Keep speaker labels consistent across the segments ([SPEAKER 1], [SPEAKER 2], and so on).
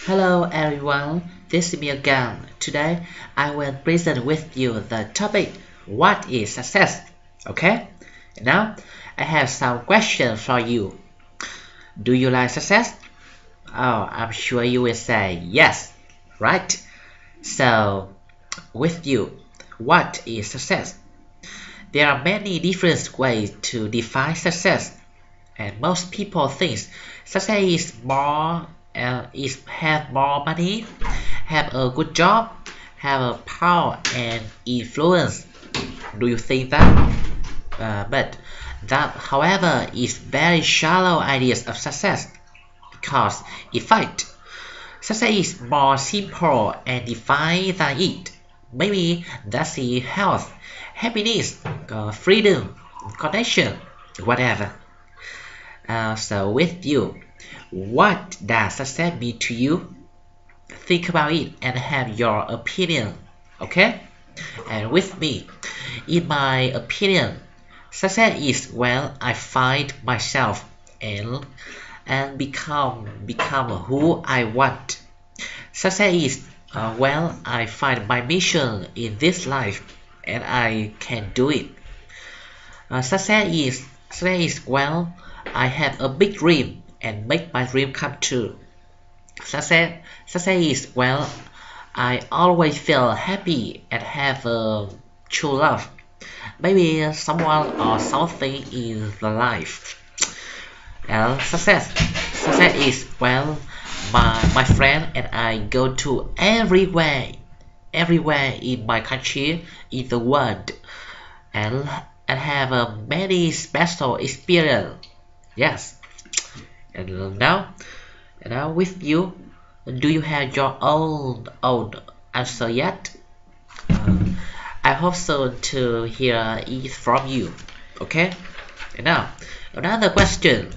[SPEAKER 1] Hello everyone, this is me again. Today I will present with you the topic what is success? Okay? Now I have some questions for you. Do you like success? Oh, I'm sure you will say yes, right? So, with you, what is success? There are many different ways to define success, and most people think success is more is have more money, have a good job, have a power and influence. Do you think that? But that, however, is very shallow ideas of success because, in fact, success is more simple and defined than it. Maybe that's the health, happiness, freedom, connection, whatever. So with you, what does success mean to you? Think about it and have your opinion, okay? And with me, in my opinion, success is when I find myself and become who I want. Success is when I find my mission in this life and I can do it. Success is when I have a big dream and make my dream come true. Success is when I always feel happy and have true love. Maybe someone or something in the life. And success is when my friend and I go to everywhere in my country, in the world, and have a many special experience. Yes. And now with you, do you have your own answer yet? Uh, I hope so to hear it from you. Okay. And now another question.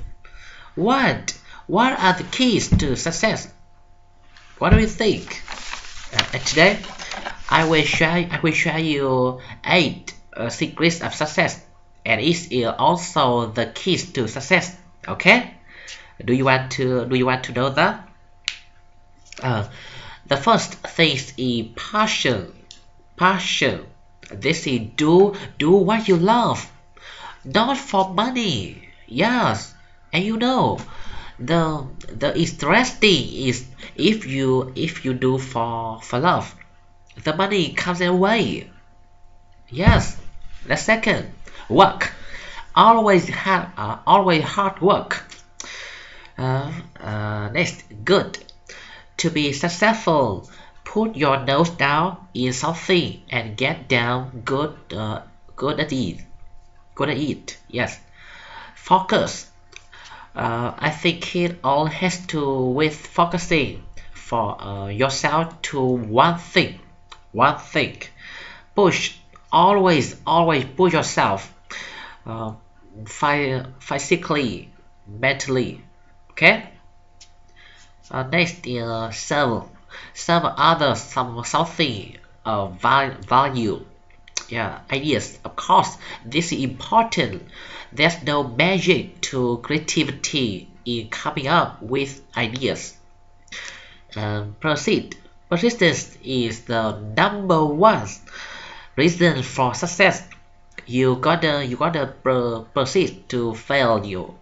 [SPEAKER 1] What what are the keys to success? What do you think? And today I will share you 8 secrets of success, and it is also the keys to success. Okay? Do you want to know that? Uh, the first thing is passion. Passion. This is do what you love, not for money. Yes, and the interesting is if you do for love, the money comes away. Yes. The second, work. Always hard work. Next, good. To be successful, put your nose down in something and get down good at it. Good at it. Yes. Focus. I think it all has to with focusing for yourself to one thing. One thing. Push. Always push yourself. Uh, Physically, mentally. Okay. Next is serve others something value. Yeah, ideas. Of course, this is important. There's no magic to creativity in coming up with ideas. Proceed. Persistence is the number one reason for success. You gotta persist to fail you.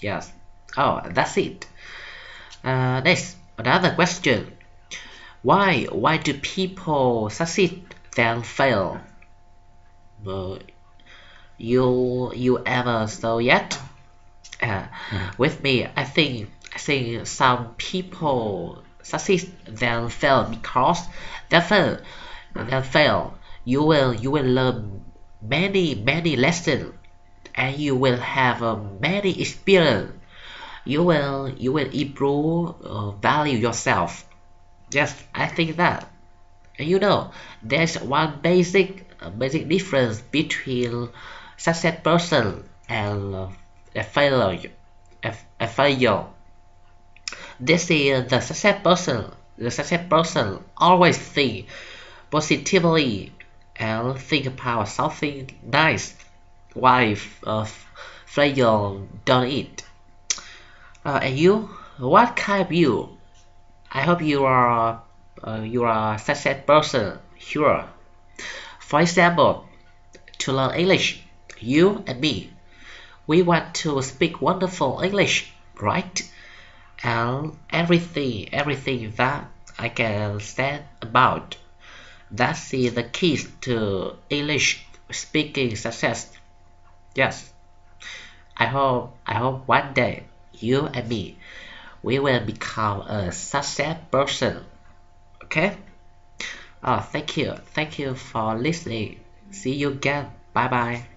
[SPEAKER 1] Yes. Oh, that's it. Next, another question. Why do people succeed then fail? Uh, you ever so yet? Uh, with me, I think some people succeed then fail because they fail. You will learn many lessons and you will have many experience. You will improve value yourself. Yes, I think that. And there's one basic difference between success person and a failure. This is the success person always think positively and think about something nice, while failure don't it. And you, what kind of you? I hope you are a success person here. For example, to learn English, you and me, we want to speak wonderful English, right? And everything that I can say about. That's the keys to English speaking success. Yes, I hope one day you and me we will become a success person. Okay? Oh, thank you for listening. See you again. Bye bye.